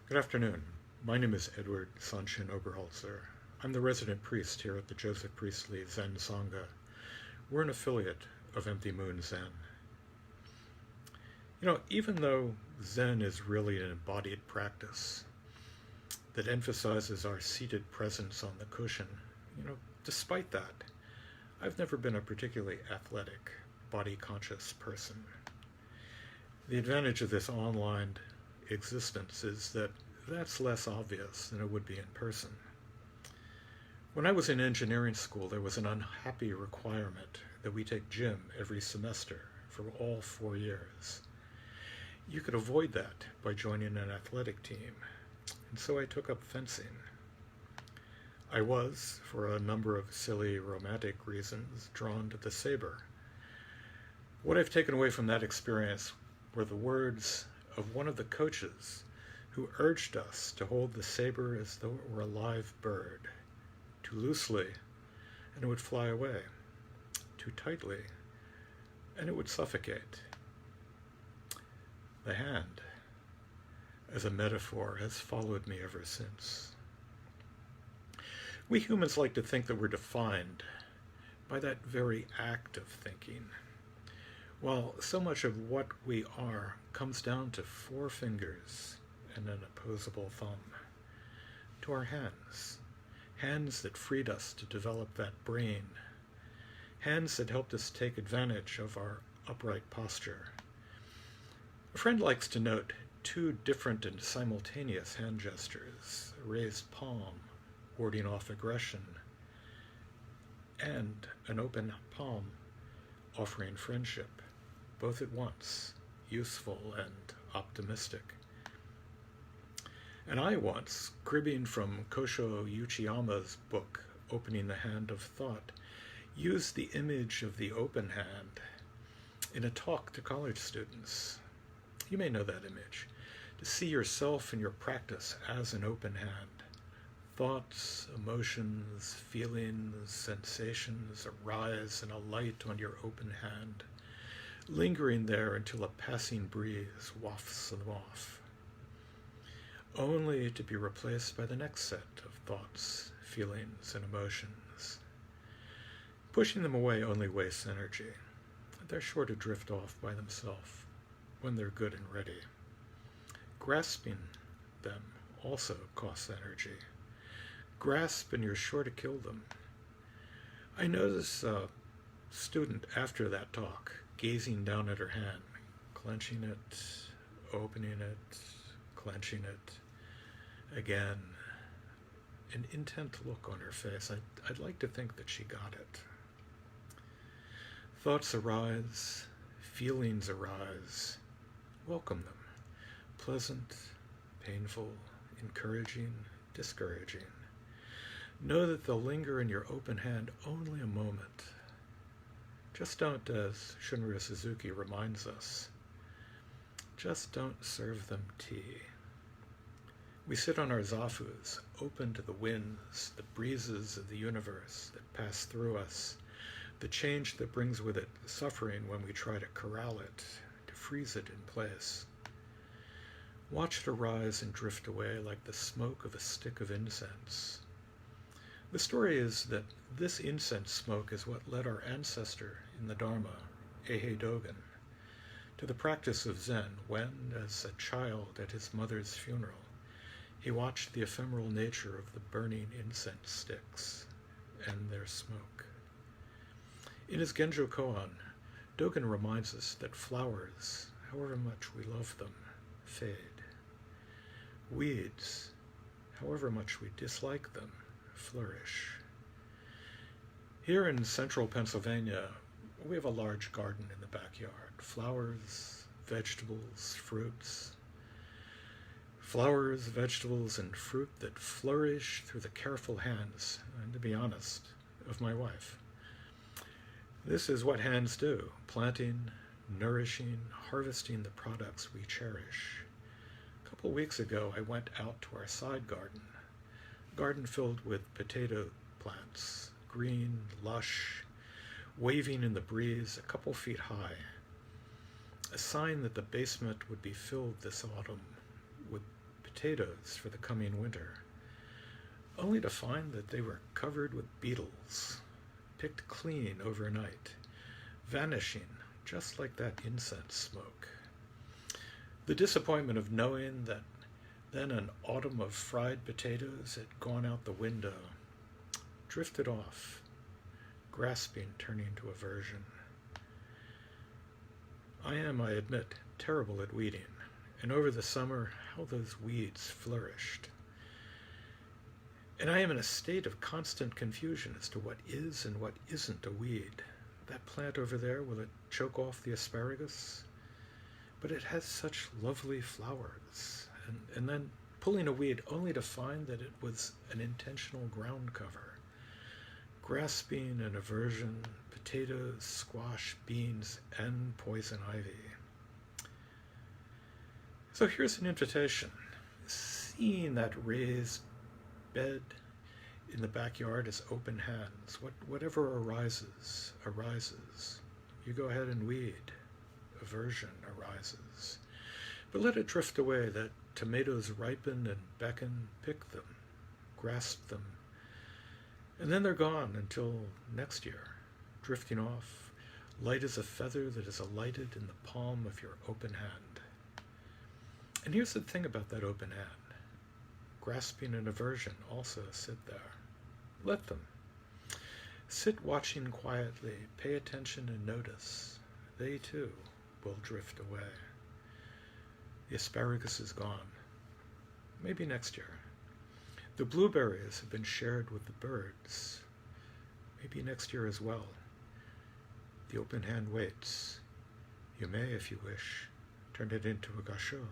Good afternoon. My name is Edward Sanshin Oberholtzer. I'm the resident priest here at the Joseph Priestley Zen Sangha. We're an affiliate of Empty Moon Zen. Even though Zen is really an embodied practice that emphasizes our seated presence on the cushion, despite that, I've never been a particularly athletic, body-conscious person. The advantage of this online existence is that that's less obvious than it would be in person. When I was in engineering school, there was an unhappy requirement that we take gym every semester for all 4 years. You could avoid that by joining an athletic team, and so I took up fencing. I was, for a number of silly romantic reasons, drawn to the saber. What I've taken away from that experience were the words of one of the coaches who urged us to hold the saber as though it were a live bird, too loosely, and it would fly away, too tightly, and it would suffocate. The hand, as a metaphor, has followed me ever since. We humans like to think that we're defined by that very act of thinking, while so much of what we are comes down to 4 fingers and an opposable thumb, to our hands, hands that freed us to develop that brain, hands that helped us take advantage of our upright posture. A friend likes to note 2 different and simultaneous hand gestures: a raised palm, warding off aggression, and an open palm offering friendship, both at once, useful and optimistic. And I once, cribbing from Kosho Uchiyama's book, Opening the Hand of Thought, used the image of the open hand in a talk to college students. You may know that image. To see yourself and your practice as an open hand. Thoughts, emotions, feelings, sensations arise in a light on your open hand, lingering there until a passing breeze wafts them off, only to be replaced by the next set of thoughts, feelings, and emotions. Pushing them away only wastes energy. They're sure to drift off by themselves when they're good and ready. Grasping them also costs energy. Grasp and you're sure to kill them. I noticed a student after that talk gazing down at her hand, clenching it, opening it, clenching it again. An intent look on her face. I'd like to think that she got it. Thoughts arise, feelings arise. Welcome them. Pleasant, painful, encouraging, discouraging. Know that they'll linger in your open hand only a moment. Just don't, as Shunryu Suzuki reminds us, just don't serve them tea. We sit on our zafus, open to the winds, the breezes of the universe that pass through us, the change that brings with it suffering when we try to corral it, to freeze it in place. Watch it arise and drift away like the smoke of a stick of incense. The story is that this incense smoke is what led our ancestor in the Dharma, Eihei Dogen, to the practice of Zen when, as a child at his mother's funeral, he watched the ephemeral nature of the burning incense sticks and their smoke. In his Genjo Koan, Dogen reminds us that flowers, however much we love them, fade. Weeds, however much we dislike them, flourish. Here in central Pennsylvania, we have a large garden in the backyard. Flowers, vegetables, fruits. Flowers, vegetables, and fruit that flourish through the careful hands, and to be honest, of my wife. This is what hands do: planting, nourishing, harvesting the products we cherish. A couple weeks ago, I went out to our side garden, a garden filled with potato plants, green, lush, waving in the breeze a couple feet high, a sign that the basement would be filled this autumn with potatoes for the coming winter, only to find that they were covered with beetles, picked clean overnight, vanishing just like that incense smoke. The disappointment of knowing that then an autumn of fried potatoes had gone out the window, drifted off, grasping turning to aversion. I am, I admit, terrible at weeding, and over the summer how those weeds flourished. And I am in a state of constant confusion as to what is and what isn't a weed. That plant over there, will it choke off the asparagus? But it has such lovely flowers. And then pulling a weed only to find that it was an intentional ground cover. Grasping an aversion, potatoes, squash, beans, and poison ivy. So here's an invitation. Seeing that raised bed in the backyard as open hands. Whatever arises, arises. You go ahead and weed. Aversion arises. But let it drift away. That tomatoes ripen and beckon, pick them, grasp them. And then they're gone until next year, drifting off, light as a feather that is alighted in the palm of your open hand. And here's the thing about that open hand. Grasping and aversion also sit there. Let them. Sit watching quietly, pay attention and notice. They too will drift away. The asparagus is gone. Maybe next year. The blueberries have been shared with the birds. Maybe next year as well. The open hand waits. You may, if you wish, turn it into a gâteau.